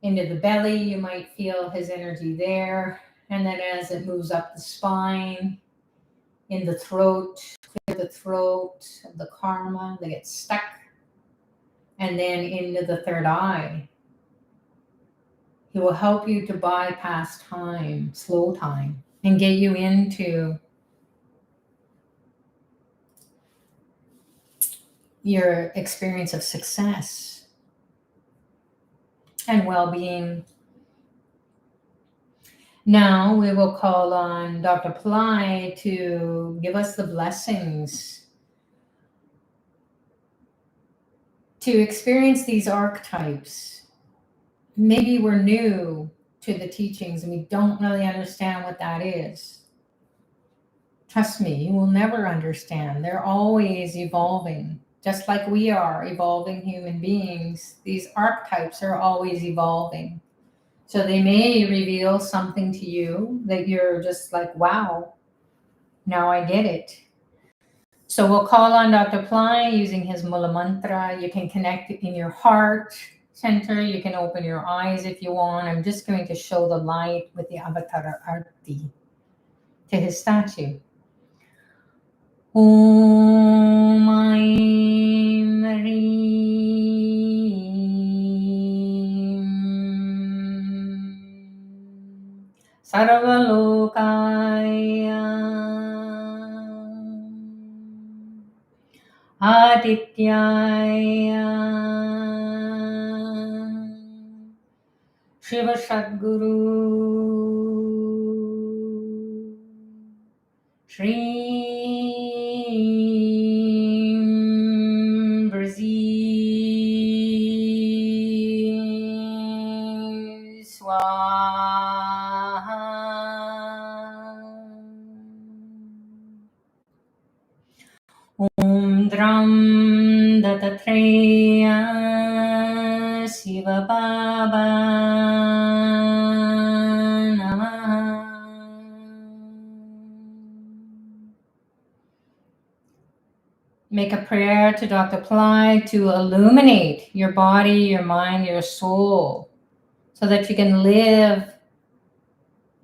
into the belly. You might feel his energy there. And then as it moves up the spine, in the throat, clear the throat of the karma that gets stuck. And then into the third eye. He will help you to bypass time, slow time, and get you into your experience of success and well-being. Now we will call on Dr. Pillai to give us the blessings to experience these archetypes. Maybe we're new to the teachings and we don't really understand what that is. Trust me, you will never understand. They're always evolving. Just like we are evolving human beings, these archetypes are always evolving. So they may reveal something to you that you're just like, wow, now I get it. So we'll call on Dr. Pillai using his Mula Mantra. You can connect in your heart center. You can open your eyes if you want. I'm just going to show the light with the Avatar Arti to his statue. Om Aim Reem Sarvalokaya Adityaya Shiva Sadguru Shri Brzi Swaha Om Dram Dattatreya Shiva Baba Namaha. Make a prayer to Dr. Pillai to illuminate your body, your mind, your soul, so that you can live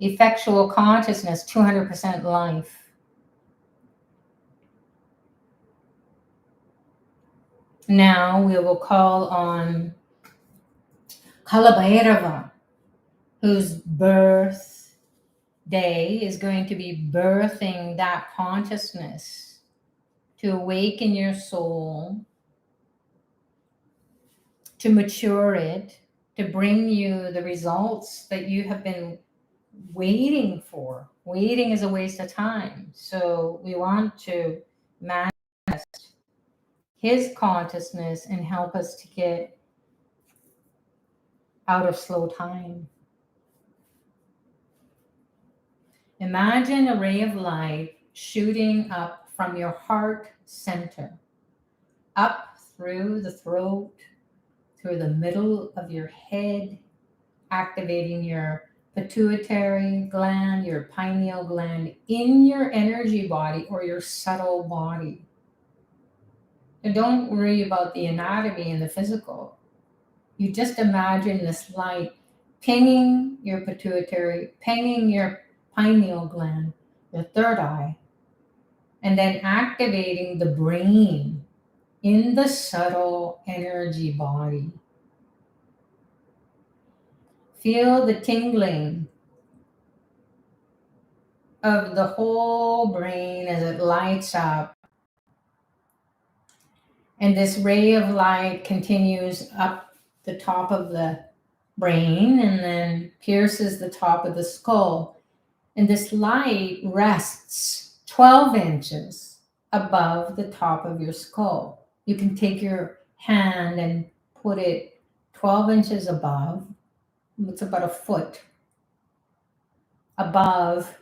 effectual consciousness, 200% life. Now we will call on Kalabhairava, whose birth day is going to be birthing that consciousness to awaken your soul, to mature it, to bring you the results that you have been waiting for. Waiting is a waste of time. So we want to manifest his consciousness and help us to get out of slow time. Imagine a ray of light shooting up from your heart center, up through the throat, through the middle of your head, activating your pituitary gland, your pineal gland in your energy body or your subtle body. And don't worry about the anatomy and the physical. You just imagine this light pinging your pituitary, pinging your pineal gland, your third eye, and then activating the brain in the subtle energy body. Feel the tingling of the whole brain as it lights up. And this ray of light continues up the top of the brain and then pierces the top of the skull. And this light rests 12 inches above the top of your skull. You can take your hand and put it 12 inches above. It's about a foot above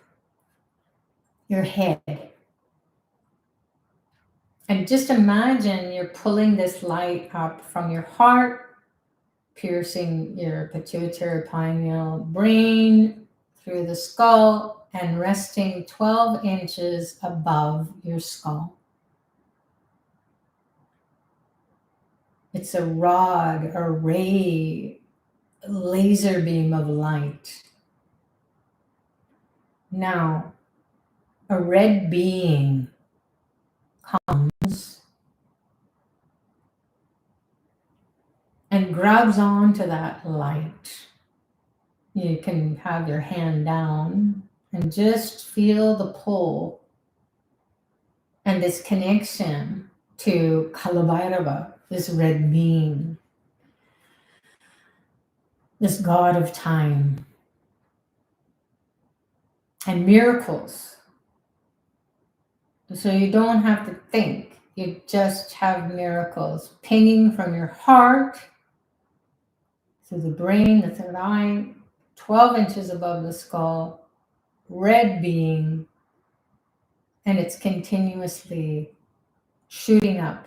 your head. And just imagine you're pulling this light up from your heart, piercing your pituitary pineal brain through the skull and resting 12 inches above your skull. It's a rod, a ray, a laser beam of light. Now, a red being comes and grabs onto that light. You can have your hand down and just feel the pull and this connection to Kalabhairava, this red being, this god of time and miracles. So you don't have to think, you just have miracles pinging from your heart through the brain, the third eye, 12 inches above the skull, red being, and it's continuously shooting up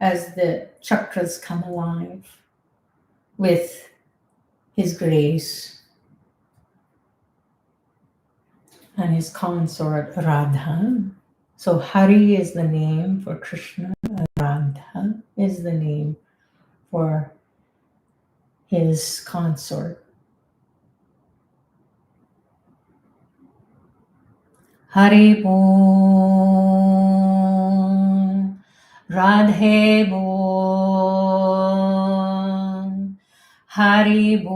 as the chakras come alive with his grace and his consort Radha. So Hari is the name for Krishna, Radha is the name for his consort. Hari Bom, Radhe Bom, Hari Bom,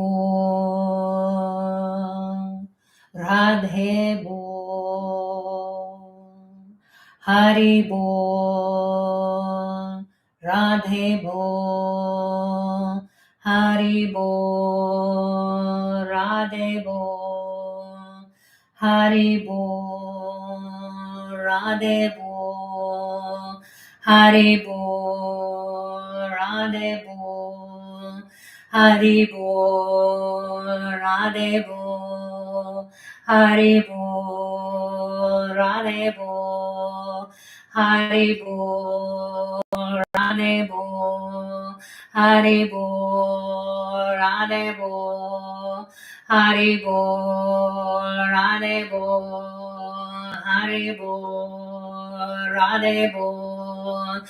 Radhe Bom, Hari Bom, Radhe Bom, Hari Bom, Radhe Bom, Hari Bom, Radhe Bom, Hari Bom, Radhe Bom, Hari Bom, Radhe Bom, Hari Bom, Radhe Bom, Hari Bom, Radhe Bom, Hari Bom, Radhe Bom, Hari Bol, Radhe Bol, Hari Bol, Radhe Bol,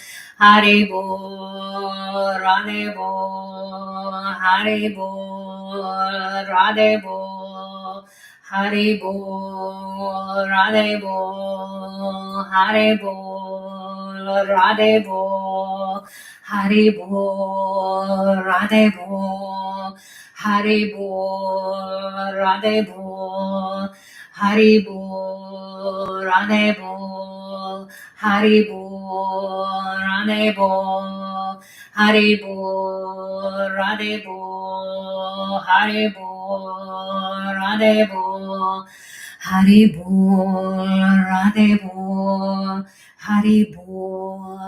Hari Bol, Radhe Bol, Hari Bol, Radhe Bol, Hari Bol, Radhe Bol, Hari Bol, Radhe Bol, Hari Bol, Radhe Bol, Hari Bol, Radhe Bol, Hari Bol, Radhe Bol, Hari Bol, Radhe Bol, Hari Bol, Radhe Bol, Hari Bol, Radhe Bol, Hari Bol, Radhe Bol, Hari Bol,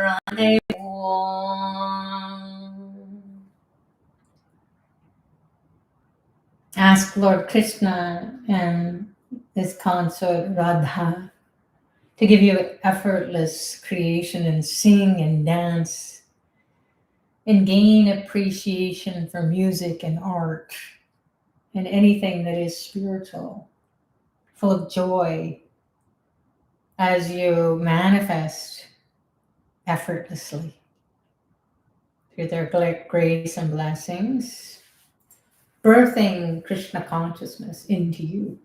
Radhe Bol. Ask Lord Krishna and his consort Radha to give you effortless creation and sing and dance and gain appreciation for music and art and anything that is spiritual, full of joy as you manifest effortlessly through their grace and blessings, birthing Krishna consciousness into you.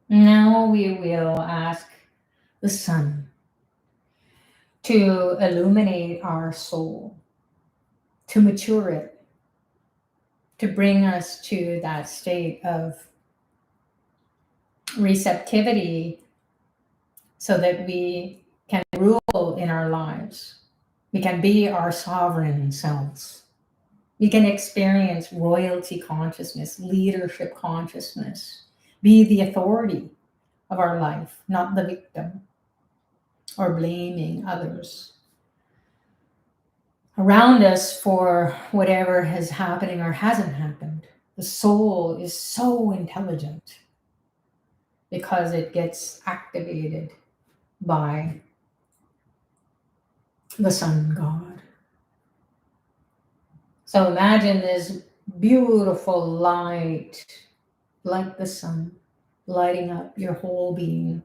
Now we will ask the sun to illuminate our soul, to mature it, to bring us to that state of receptivity so that we can rule in our lives. We can be our sovereign selves. We can experience royalty consciousness, leadership consciousness, be the authority of our life, not the victim or blaming others around us for whatever is happening or hasn't happened. The soul is so intelligent because it gets activated by the sun god. So imagine this beautiful light, like the sun, lighting up your whole being.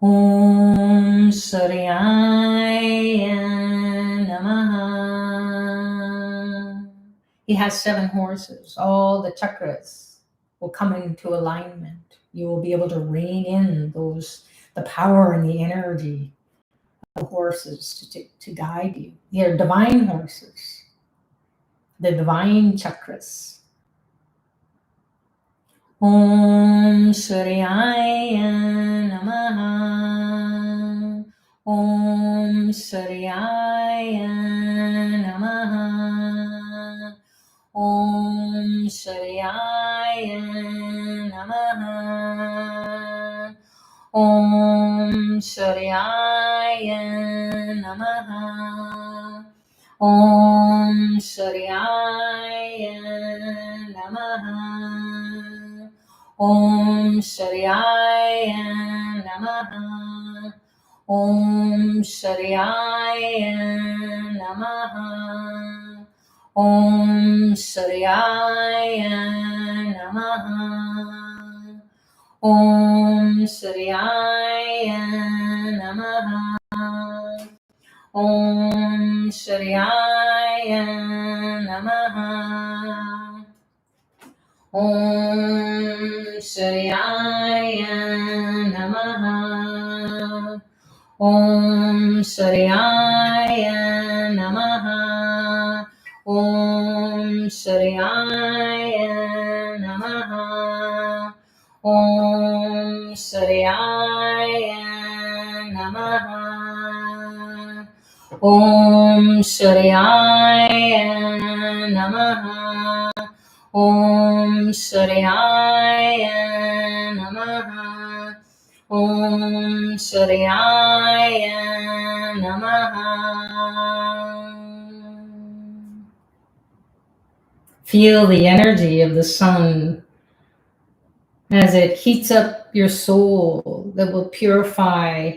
Om Suryaya Namaha. He has 7 horses. All the chakras will come into alignment. You will be able to rein in the power and the energy of the horses to guide you. They're divine horses, the divine chakras. Om Suryaya Namaha. Om Suryaya Namaha. Om Suryaya Namaha. Om Suryaya Namaha. Om Suryaya Namaha. Om Suryaya Namaha. Om Sharyaya Namaha. Om Sharyaya Namaha. Om Sharyaya Namaha. Om Sharyaya Namaha. Om Sharyaya Namaha. Om Sharyaya Namaha. Om Sharyaya Namaha. Om Sharyaya Namaha. Om Sharyaya Namaha. Om Sharyaya Namaha. Om Sharyaya Namaha. Feel the energy of the sun as it heats up your soul, that will purify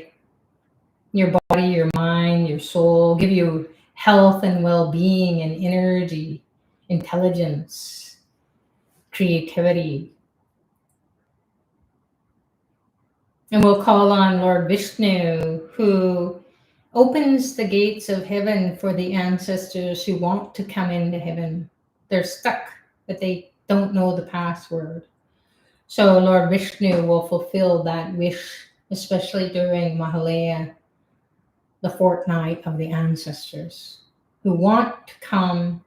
your body, your mind, your soul, give you health and well-being and energy, intelligence, creativity. And we'll call on Lord Vishnu, who opens the gates of heaven for the ancestors who want to come into heaven. They're stuck, but they don't know the password. So Lord Vishnu will fulfill that wish, especially during Mahalaya, the fortnight of the ancestors, who want to come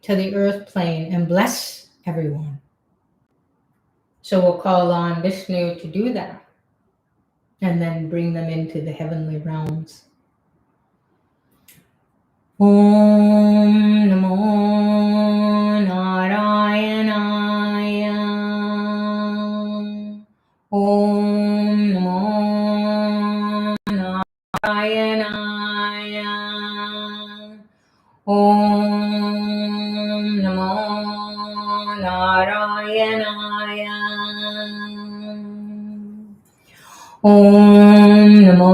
to the earth plane and bless everyone. So we'll call on Vishnu to do that and then bring them into the heavenly realms. Om Namo Narayanaya. Om Namo Narayanaya. Om Namo Narayanaya. Om Namo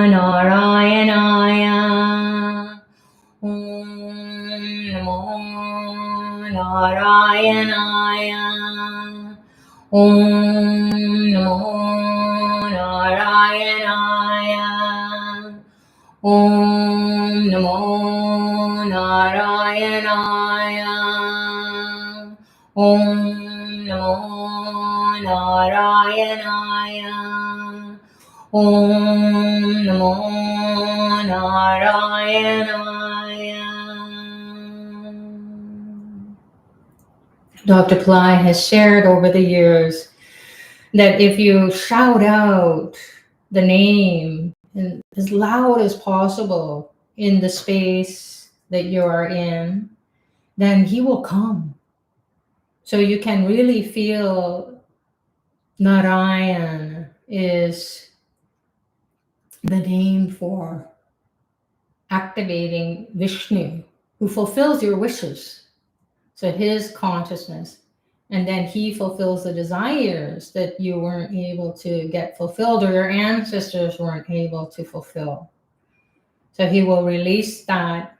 Narayanaya. Om Namo Narayanaya. Om Namo Narayanaya. Om Namo Narayanaya. Om Namo Narayanaya. Om Namo Narayanaya. Dr. Pillai has shared over the years that if you shout out the name and as loud as possible in the space that you are in, then he will come. So you can really feel Narayan is the name for activating Vishnu, who fulfills your wishes. So his consciousness, and then he fulfills the desires that you weren't able to get fulfilled or your ancestors weren't able to fulfill. So he will release that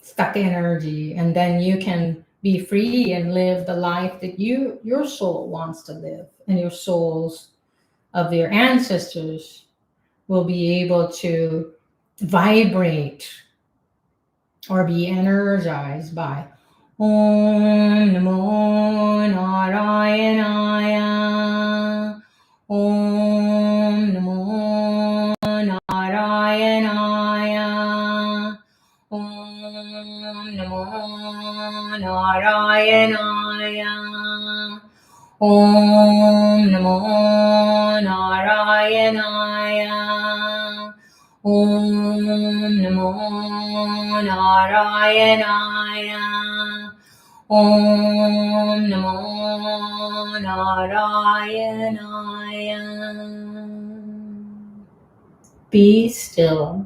stuck energy, and then you can be free and live the life that your soul wants to live, and your souls of your ancestors will be able to vibrate or be energized by Om Namo Narayanaya. Om Namo Narayanaya. Om Namo Narayanaya. Om Namo Narayanaya. Om Namo Narayanaya. Om Namo Narayanaya. Be still.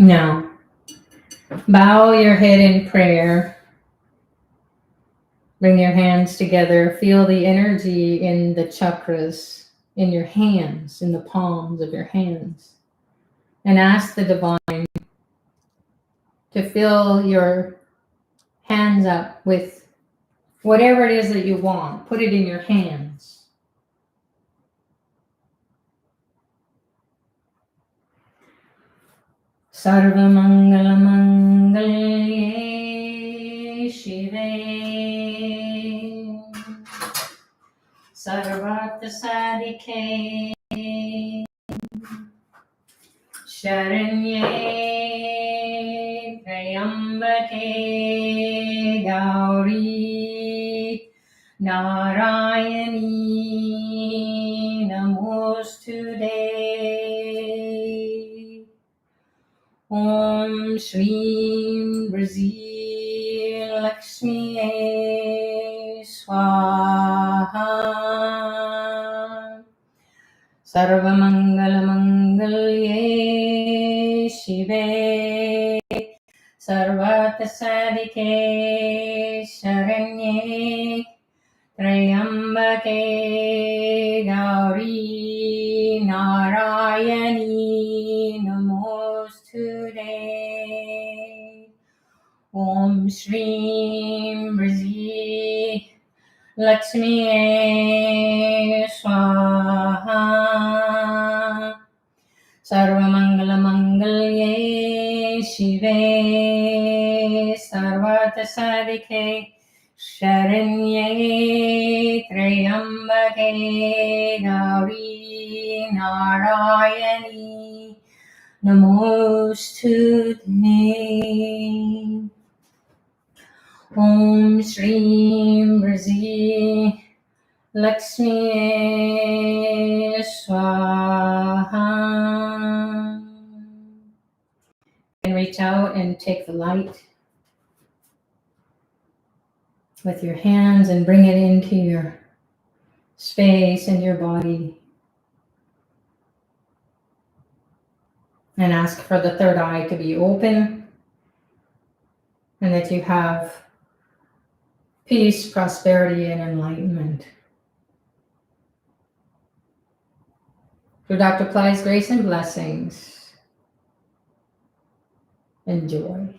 Now, bow your head in prayer. Bring your hands together. Feel the energy in the chakras, in your hands, in the palms of your hands. And ask the divine to fill your hands up with whatever it is that you want. Put it in your hands. Sarvamangalamangale Shive Sarvarthasadike Sharanye Trayambake Gauri Narayani Namostude Om Shrim Brazil Lakshmi Swaha Sarvamangalamagalye Shive Sarvarthasadike Sharanye Trayambake Gauri Narayani Namostude Om Shrim Brazil Lakshmi Swaha Sarvamangalamangalye Shive Sarvarthasadike Sharanye Trayambake Gauri Narayani Namostude Om Shrim Brazil Lakshmi Swaha. And reach out and take the light with your hands and bring it into your space and your body. And ask for the third eye to be open and that you have peace, prosperity, and enlightenment. Through Dr. Pillai's grace and blessings, enjoy.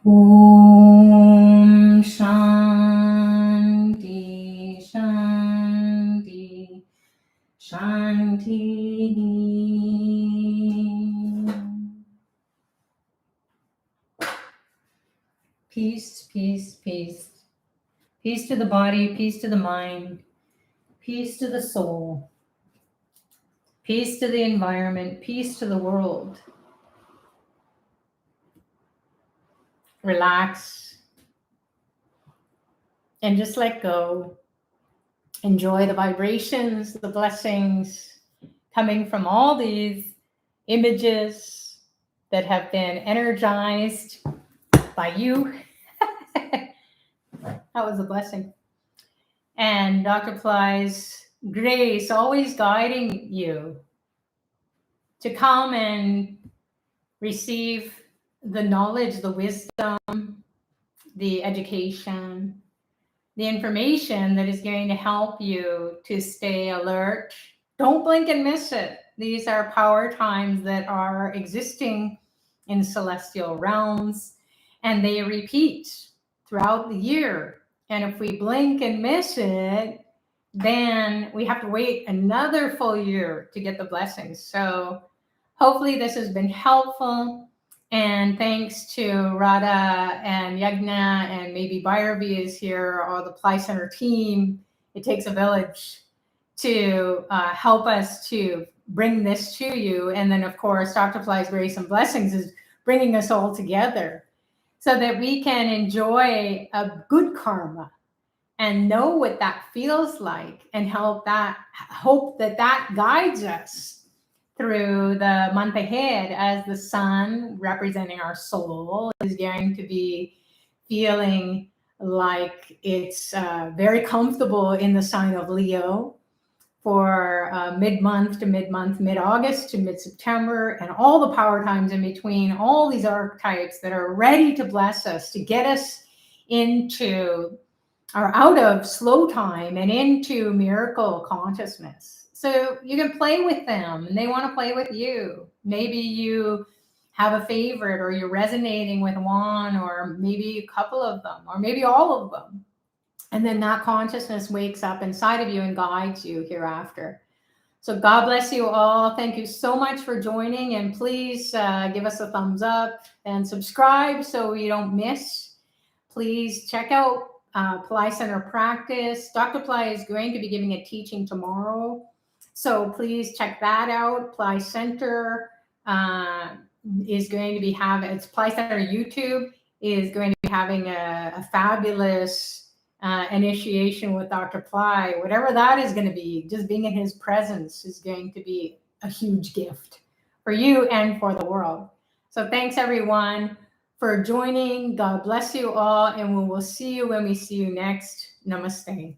Om Shanti Shanti Shanti. Peace, peace, peace. Peace to the body, peace to the mind, peace to the soul, peace to the environment, peace to the world. Relax and just let go. Enjoy the vibrations, the blessings coming from all these images that have been energized by you. That was a blessing. And Dr. Pillai's grace always guiding you to come and receive the knowledge, the wisdom, the education, the information that is going to help you to stay alert. Don't blink and miss it. These are power times that are existing in celestial realms, and they repeat throughout the year. And if we blink and miss it, then we have to wait another full year to get the blessings. So hopefully this has been helpful. And thanks to Radha and Yagna and maybe Bhairavi is here, or the Pillai Center team. It takes a village to help us to bring this to you. And then, of course, Dr. Pillai's grace and blessings is bringing us all together so that we can enjoy a good karma and know what that feels like, and hope that guides us through the month ahead, as the sun, representing our soul, is going to be feeling like it's very comfortable in the sign of Leo for mid-month to mid-month, mid-August to mid-September, and all the power times in between, all these archetypes that are ready to bless us, to get us into or out of slow time and into miracle consciousness. So you can play with them and they want to play with you. Maybe you have a favorite, or you're resonating with one, or maybe a couple of them, or maybe all of them. And then that consciousness wakes up inside of you and guides you hereafter. So God bless you all. Thank you so much for joining. And please give us a thumbs up and subscribe so you don't miss. Please check out Pillai Center Practice. Dr. Pillai is going to be giving a teaching tomorrow. So please check that out. Pillai Center is going to be having, it's Pillai Center YouTube is going to be having a fabulous initiation with Dr. Pillai. Whatever that is going to be, just being in his presence is going to be a huge gift for you and for the world. So thanks everyone for joining. God bless you all, and we will see you when we see you next. Namaste.